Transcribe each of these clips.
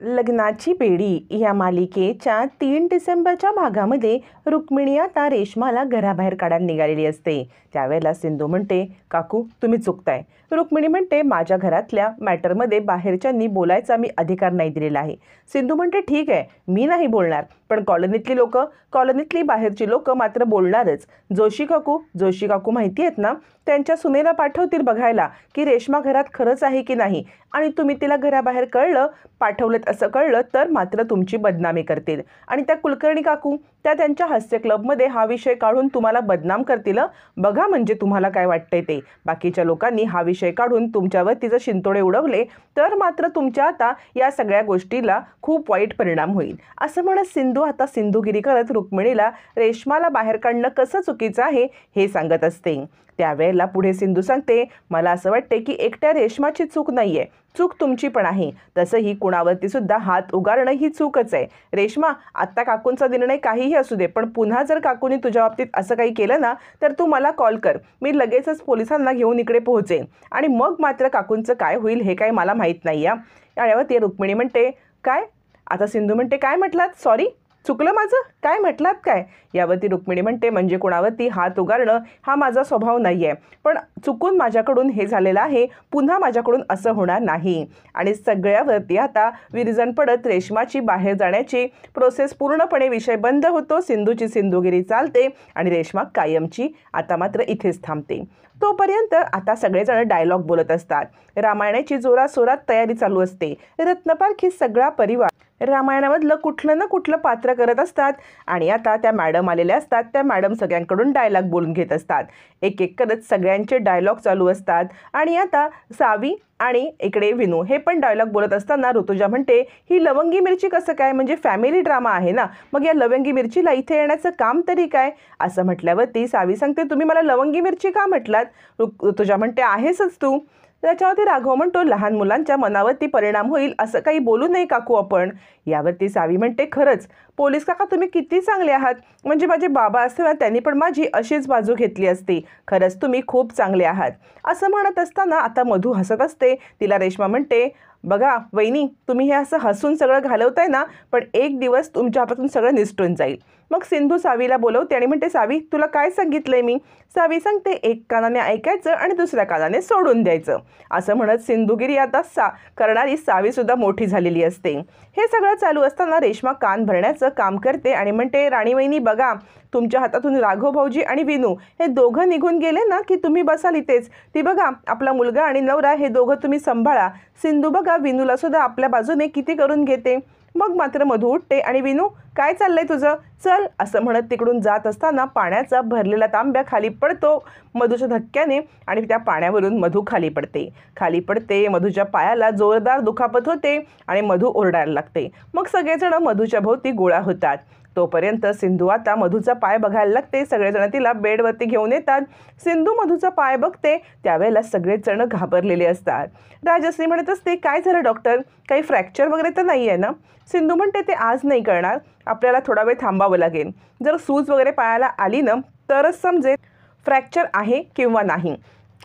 लग्नाची बेडी या मालिकेच्या 3 डिसेंबरच्या भागामध्ये रुक्मिणी आता रेश्माला घराबाहेर काढायला निघालेली असते। त्यावेळेला सिंधू म्हणते, काकू तुम्ही चुकताय। रुक्मिणी म्हणते, माझ्या घरातल्या मॅटरमध्ये बाहेरच्यांनी बोलायचा मी अधिकार नाही दिलेला आहे। सिंधू म्हणते, ठीक आहे मी नाही बोलणार, पण कॉलनीतली बाहेरची लोक मात्र बोलणारच। जोशी काकू माहिती आहेत ना, त्यांच्या सुनेला पाठवतील बघायला की रेश्मा घरात खरंच आहे की नाही, आणि तुम्ही तिला घराबाहेर पाठवलेत असं कळलं तर मात्र तुमची बदनामी करतील। आणि त्या कुलकर्णी काकू त्या त्यांच्या हास्य क्लबमध्ये हा विषय काढून तुम्हाला बदनाम करतील। बघा म्हणजे तुम्हाला काय वाटतंय ते। बाकीच्या लोकांनी हा विषय काढून तुमच्यावर तिचे शिंतोडे उडवले तर मात्र तुमच्या आता या सगळ्या गोष्टीला खूप वाईट परिणाम होईल। असं म्हणत सिंधू आता सिंधुगिरी करत रुक्मिणीला रेश्माला बाहेर काढणं कसं चुकीचं आहे हे सांगत असते। त्यावेळेला पुढे सिंधू सांगते, मला असं वाटते की एकट्या रेश्माची चूक नाहीये, चूक तुमची पण आहे। तसंही कुणावरती सुद्धा हात उगारणं ही चूकच आहे। रेश्मा, आत्ता काकूंचा निर्णय काहीही असू दे, पण पुन्हा जर काकूंनी तुझ्या बाबतीत असं काही केलं ना तर तू मला कॉल कर, मी लगेचच पोलिसांना घेऊन इकडे पोहोचेन, आणि मग मात्र काकूंचं काय होईल हे काही मला माहीत नाही। यावरती रुक्मिणी म्हणते, काय? आता सिंधू म्हणते, काय म्हटलात? सॉरी, चुकलं माझं, काय म्हटलात काय? यावरती रुक्मिणी म्हणते, म्हणजे कोणावरती हात उगारणं हा माझा स्वभाव नाही आहे, पण चुकून माझ्याकडून हे झालेलं आहे, पुन्हा माझ्याकडून असं होणार नाही। आणि सगळ्यावरती आता विरजण पडत रेश्माची बाहेर जाण्याची प्रोसेस पूर्णपणे विषय बंद होतो। सिंधूची सिंधुगिरी चालते आणि रेश्मा कायमची आता मात्र इथेच थांबते। तोपर्यंत आता सगळेजण डायलॉग बोलत असतात। रामायणाची जोराशोरात तयारी चालू असते। रत्नपारखी सगळा परिवार रामायणामधलं कुठलं ना कुठलं पात्र करत असतात, आणि आता त्या मॅडम आलेल्या असतात। त्या मॅडम सगळ्यांकडून डायलॉग बोलून घेत असतात। एक एक करत सगळ्यांचे डायलॉग चालू असतात। आणि आता सावी आणि इकडे विनू हे पण डायलॉग बोलत असताना ऋतुजा म्हणते, ही लवंगी मिरची कसं काय, म्हणजे फॅमिली ड्रामा आहे ना, मग या लवंगी मिरचीला इथे येण्याचं काम तरी काय? असं म्हटल्यावरती सावी सांगते, तुम्ही मला लवंगी मिरची का म्हटलात? ऋतुजा म्हणते, आहेसच तू। त्याच्यावरती राघव म्हणतो, लहान मुलांच्या मनावरती परिणाम होईल असं काही बोलू नये काकू आपण। यावरती सावी म्हणते, खरंच पोलीस काका तुम्ही किती चांगले आहात, म्हणजे माझे बाबा असते ना त्यांनी पण माझी अशीच बाजू घेतली असती, खरंच तुम्ही खूप चांगले आहात। असं म्हणत असताना आता मधू हसत असते। तिला रेश्मा म्हणते, बघा वहिनी, तुम्ही हे असं हसून सगळं घालवताय ना, पण एक दिवस तुमच्या हातातून सगळं निसटून जाईल। मग सिंधू सावीला बोलवते आणि म्हणते, सावी तुला काय सांगितलंय मी? सावी सांगते, एक कानाने ऐकायचं आणि दुसऱ्या कानाने सोडून द्यायचं। असं म्हणत सिंधुगिरी आता करणारी सावी सुद्धा मोठी झालेली असते। हे सगळं चालू असताना रेश्मा कान भरण्याचं काम करते आणि म्हणते, राणी वहिनी बघा, तुमच्या हातातून राघव भाऊजी आणि विनू हे दोघं निघून गेले ना की तुम्ही बसाल इथेच। ती बघा, आपला मुलगा आणि नवरा हे दोघं तुम्ही सांभाळा। सिंधू बघा विनूला सुद्धा आपल्या बाजूने किती करून घेते। मग मात्र मधू उठते आणि विनू, काय चाललंय तुझं, चल असं म्हणत तिकडून जात असताना पाण्याचा भरलेला तांब्या खाली पडतो मधूच्या धक्क्याने, आणि त्या पाण्यावरून मधू खाली पडते। मधूच्या पायाला जोरदार दुखापत होते आणि मधू ओरडायला लागते। मग सगळेजण मधूच्या भोवती गोळा होतात। तोपर्यंत सिंधू आता मधूचा पाय बघायला लागते। सगळेजण तिला बेडवरती घेऊन येतात। सिंधू मधूचा पाय बघते, त्यावेळेला सगळेजण घाबरलेले असतात। राजश्री म्हणत असते, काय झालं डॉक्टर, काही फ्रॅक्चर वगैरे तर नाही आहे ना? सिंधू म्हणते, ते आज नाही करणार, आपल्याला थोडा वेळ थांबावं लागेल। जर सूज वगैरे पायाला आली ना तरच समजेल फ्रॅक्चर आहे किंवा नाही,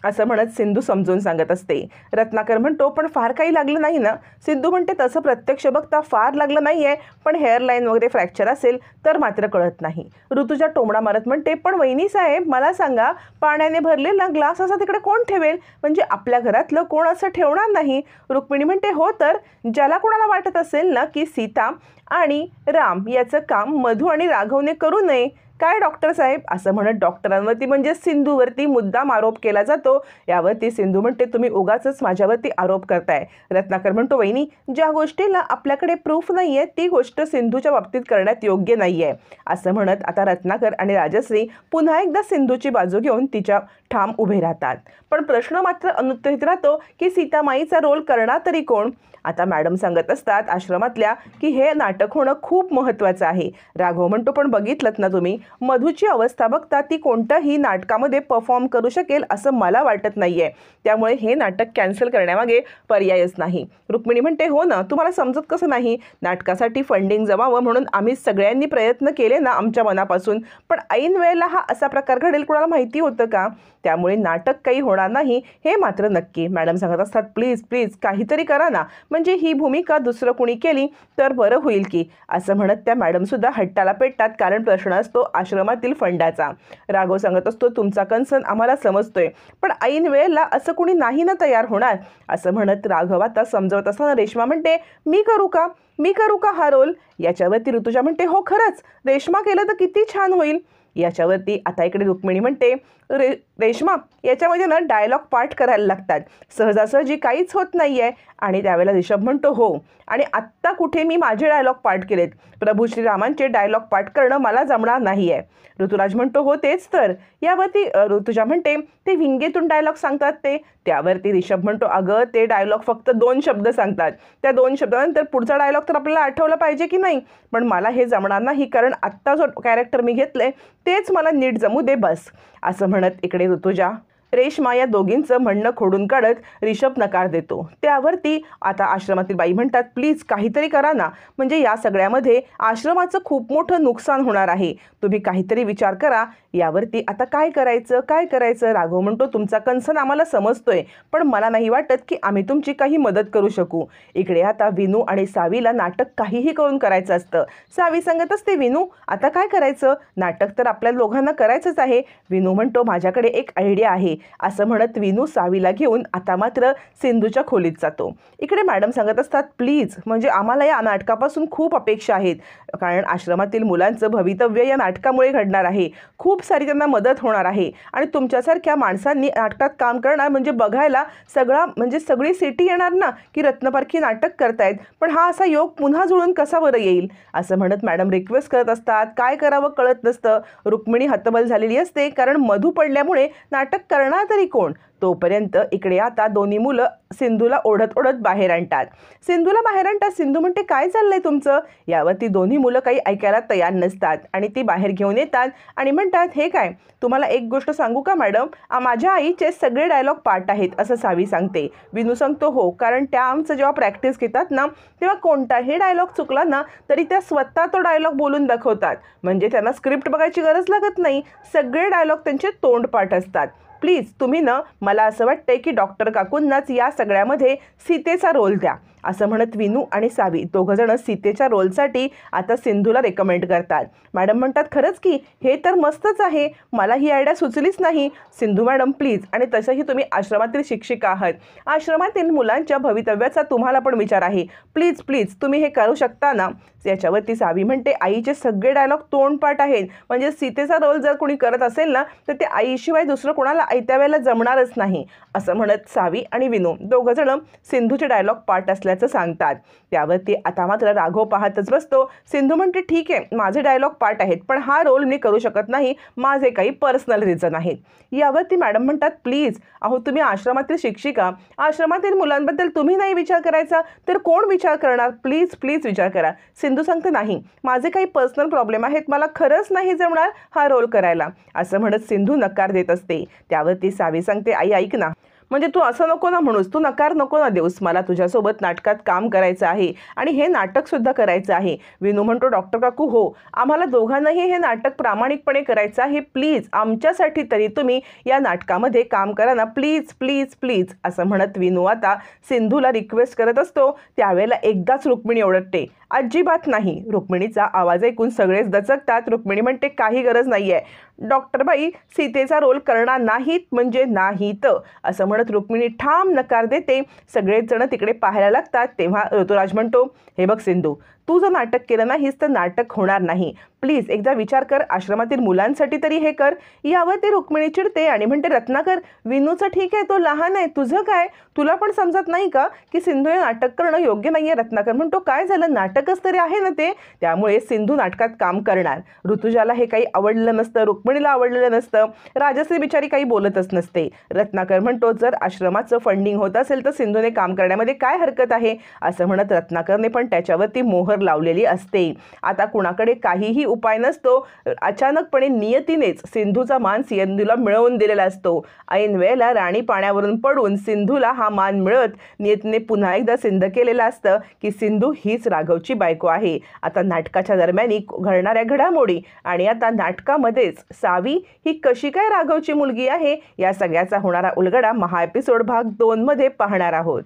असं म्हणत सिंधू समजून सांगत असते। रत्नाकर म्हणतो, पण फार काही लागलं नाही ना? सिंधू म्हणते, तसं प्रत्यक्ष बघता फार लागलं नाही आहे, पण हेअरलाईन वगैरे फ्रॅक्चर असेल तर मात्र कळत नाही। ऋतुजा टोमणा मारत म्हणते, पण वहिनी साहेब मला सांगा, पाण्याने भरलेला ग्लास असा तिकडे कोण ठेवेल, म्हणजे आपल्या घरातलं कोण असं ठेवणार नाही? रुक्मिणी म्हणते, हो तर ज्याला कोणाला वाटत असेल ना की सीता आणि राम याचं काम मधू आणि राघवने करू नये, काय डॉक्टर साहेब, असं म्हणत डॉक्टरांवरती म्हणजे सिंधूवरती मुद्दाम आरोप केला जातो। यावरती सिंधू म्हणते, तुम्ही उगाचच माझ्यावरती आरोप करताय। रत्नाकर म्हणतो, वहिनी, ज्या गोष्टीला आपल्याकडे प्रूफ नाहीये ती गोष्ट सिंधूच्या बाबतीत करण्यात योग्य नाहीये। असं म्हणत आता रत्नाकर आणि राजश्री पुन्हा एकदा सिंधूची बाजू घेऊन तिच्या ठाम उभे राहतात। पण प्रश्न मात्र अनुत्तरित राहतो की सीतामाईचा रोल करणार तरी कोण? आता मॅडम सांगत असतात आश्रमातल्या की हे नाटक होणं खूप महत्त्वाचं आहे। राघव म्हणतो, पण बघितलंत ना तुम्ही, मधूची अवस्था बघता ती कोणत्याही नाटकामध्ये परफॉर्म करू शकेल असं मला वाटत नाहीये, त्यामुळे हे नाटक कॅन्सल करण्यामागे पर्यायच नाही। रुक्मिणी म्हणते, हो ना, तुम्हाला समजत कसं नाही, नाटकासाठी फंडिंग जमावं म्हणून आम्ही सगळ्यांनी प्रयत्न केले ना आमच्या मनापासून, पण ऐन वेळेला हा असा प्रकार घडेल कोणाला माहिती होतं का? त्यामुळे नाटक काही होणार नाही हे मात्र नक्की. मॅडम सांगत असतात प्लीज प्लीज काहीतरी करा ना, म्हणजे ही भूमिका दुसरं कुणी केली तर बरं होईल की, असं म्हणत त्या मॅडमसुद्धा हट्टाला पेटतात. कारण प्रश्न असतो आश्रमातील फंडाचा. राघव सांगत असतो तुमचा कन्सर्न आम्हाला समजतोय, पण ऐन वेळेला असं कुणी नाही ना तयार होणार, असं म्हणत राघव आता समजवत असताना रेश्मा म्हणते मी करू का हा रोल. याच्यावरती ऋतुजा म्हणते हो खरंच रेश्मा केलं तर किती छान होईल. याच्यावरती आता इकडे रुक्मिणी म्हणते रेश्मा याच्यामध्ये ना डायलॉग पाठ करायला लागतात, सहजासहजी काहीच होत नाही आहे. आणि त्यावेळेला ऋषभ म्हणतो हो, आणि आत्ता कुठे मी माझे डायलॉग पाठ केलेत, प्रभू श्रीरामांचे डायलॉग पाठ करणं मला जमणार नाही आहे. ऋतुराज म्हणतो हो तेच तर. यावरती ऋतुजा म्हणते ते विंगेतून डायलॉग सांगतात ते. त्यावरती ऋषभ म्हणतो अगं ते डायलॉग फक्त 2 शब्द सांगतात, त्या 2 शब्दानंतर पुढचा डायलॉग तर आपल्याला आठवला पाहिजे की नाही, पण मला हे जमणार नाही कारण आत्ता जो कॅरेक्टर मी घेतलंय तेच मला नीट जमू दे बस, असं म्हणत इकडे ऋतुजा रेश्मा या दोघींचं म्हणणं खोडून काढत ऋषभ नकार देतो. त्यावरती आता आश्रमातील बाई म्हणतात प्लीज काहीतरी करा ना, म्हणजे या सगळ्यामध्ये आश्रमाचं खूप मोठं नुकसान होणार आहे, तुम्ही काहीतरी विचार करा. यावरती आता काय करायचं. राघव म्हणतो तुमचा कन्सर्न आम्हाला समजतोय, पण मला नाही वाटत की आम्ही तुमची काही मदत करू शकू. इकडे आता विनू आणि सावीला नाटक काहीही करून करायचं असतं. सावी सांगत असते विनू आता काय करायचं, नाटक तर आपल्या दोघांना करायचंच आहे. विनू म्हणतो माझ्याकडे एक आयडिया आहे, असं म्हणत विनू सावीला घेऊन आता मात्र सिंधूच्या खोलीत जातो. इकडे मॅडम सांगत असतात प्लीज, म्हणजे आम्हाला या नाटकापासून खूप अपेक्षा आहेत, कारण आश्रमातील मुलांचं भवितव्य या नाटकामुळे घडणार आहे, खूप सारी त्यांना मदत होणार आहे, आणि तुमच्यासारख्या माणसांनी नाटकात काम करणार म्हणजे बघायला सगळी सिटी येणार ना की रत्नपारखी नाटक करतायत, पण हा असा योग पुन्हा जुळून कसा बरं येईल, असं म्हणत मॅडम रिक्वेस्ट करत असतात. काय करावं कळत नसतं. रुक्मिणी हतबल झालेली असते, कारण मधू पडल्यामुळे नाटक करणार तरी कोण. तोपर्यंत इकडे आता दोन्ही मुलं सिंधूला ओढत बाहेर आणतात. सिंधू म्हणते काय चाललंय तुमचं. यावरती दोन्ही मुलं काही ऐकायला तयार नसतात आणि ती बाहेर घेऊन येतात आणि म्हणतात हे काय, तुम्हाला एक गोष्ट सांगू का मॅडम, माझ्या आईचे सगळे डायलॉग पाठ आहेत असं सावी सांगते. विनू सांगतो हो, कारण त्या आमचं जेव्हा प्रॅक्टिस घेतात ना तेव्हा कोणताही डायलॉग चुकला ना तरी त्या स्वतः तो डायलॉग बोलून दाखवतात, म्हणजे त्यांना स्क्रिप्ट बघायची गरज लागत नाही, सगळे डायलॉग त्यांचे तोंडपाठ असतात. प्लीज तुम्ही ना, मला असं वाटतंय की डॉक्टर काकूंनाच या सगळ्यामध्ये सीतेचा रोल द्या, असं म्हणत विनू आणि सावी दोघंजणं सीतेच्या रोलसाठी आता सिंधूला रेकमेंड करतात. मॅडम म्हणतात खरंच की हे तर मस्तच आहे, मला ही आयडिया सुचलीच नाही. सिंधू मॅडम प्लीज, आणि तसंही तुम्ही आश्रमातील शिक्षिका आहात, आश्रमातील मुलांच्या भवितव्याचा तुम्हाला पण विचार आहे, प्लीज प्लीज तुम्ही हे करू शकता ना. याच्यावरती सावी म्हणते आईचे सगळे डायलॉग तोंडपाठ आहेत, म्हणजे सीतेचा रोल जर कोणी करत असेल ना तर ते आईशिवाय दुसरं कोणाला ऐत्या वेळेला जमणारच नाही, असं म्हणत सावी आणि विनू दोघंजणं सिंधूचे डायलॉग पाठ असल्याचं सांगतात. त्यावरती आता मात्र राघव पाहतच बसतो. सिंधू म्हणते ठीक आहे माझे डायलॉग पाठ आहेत, पण हा रोल मी करू शकत नाही, माझे काही पर्सनल रिझन आहेत. यावरती मॅडम म्हणतात प्लीज, अहो तुम्ही आश्रमातील शिक्षिका, आश्रमातील मुलांबद्दल तुम्ही नाही विचार करायचा तर कोण विचार करणार, प्लीज प्लीज विचार करा. सिंधू सांगते नाही माझे काही पर्सनल प्रॉब्लेम आहेत, मला खरंच नाही जमणार हा रोल करायला, असं म्हणत सिंधू नकार देत असते. त्यावरती सावी सांगते आई ऐक ना, म्हणजे तू असं नको ना म्हणूस, तू नकार नको ना देऊस, मला तुझ्यासोबत नाटकात काम करायचं आहे आणि हे नाटकसुद्धा करायचं आहे. विनू म्हणतो डॉक्टर काकू हो, आम्हाला दोघांनाही हे नाटक प्रामाणिकपणे करायचं आहे, प्लीज आमच्यासाठी तरी तुम्ही या नाटकामध्ये काम करा ना, प्लीज प्लीज प्लीज, असं म्हणत विनू आता सिंधूला रिक्वेस्ट करत असतो. त्यावेळेला एकदाच रुक्मिणी ओरडते अजिबात नाही. रुक्मिणीचा आवाज ऐकून सगळेच दचकतात. रुक्मिणी म्हणते काही गरज नाही आहे, डॉक्टरबाई सीतेचा रोल करणार नाहीत म्हणजे नाहीत, असं म्हणत रुक्मिणी ठाम नकार देते. सगळेच जण तिकडे पाहायला लागतात. तेव्हा ऋतुराज म्हणतो हे बघ सिंधू, तू जर नाटक केलं नाहीस तर नाटक होणार नाही, प्लीज एकदा विचार कर, आश्रमातील मुलांसाठी तरी हे कर. यावर ती रुक्मिणी चिडते आणि म्हणते रत्नाकर विनूचं ठीक आहे, तो लहान आहे, तुझं काय, तुला पण समजत नाही का की सिंधू हे नाटक करणं योग्य नाही आहे. रत्नाकर म्हणतो काय झालं, नाटकच तरी आहे ना ते, त्यामुळे सिंधू नाटकात काम करणार. ऋतुजाला हे काही आवडलं नसतं, रुक्मिणीला आवडलेलं नसतं, राजश्री बिचारी काही बोलतच नसते. रत्नाकर म्हणतो जर आश्रमाचं फंडिंग होत असेल तर सिंधूने काम करण्यामध्ये काय हरकत आहे, असं म्हणत रत्नाकरने पण त्याच्यावरती मोहर लावलेली असते. आता कुणाकडे काहीही उपाय नसतो. अचानकपणे नियतीनेच सिंधूचा मान सिंधूला मिळवून दिलेला असतो. ऐन वेळेला राणी पाण्यावरून पडून सिंधूला हा मान मिळत नियतीने पुन्हा एकदा सिद्ध केलेलं असतं की सिंधू हीच राघवची बायको आहे. आता नाटकाच्या दरम्यान घडणाऱ्या घडामोडी आणि आता नाटकामध्येच सावी ही कशी काय राघवची मुलगी आहे या सगळ्याचा होणारा उलगडा एपिसोड भाग 2 मध्ये पाहणार आहोत.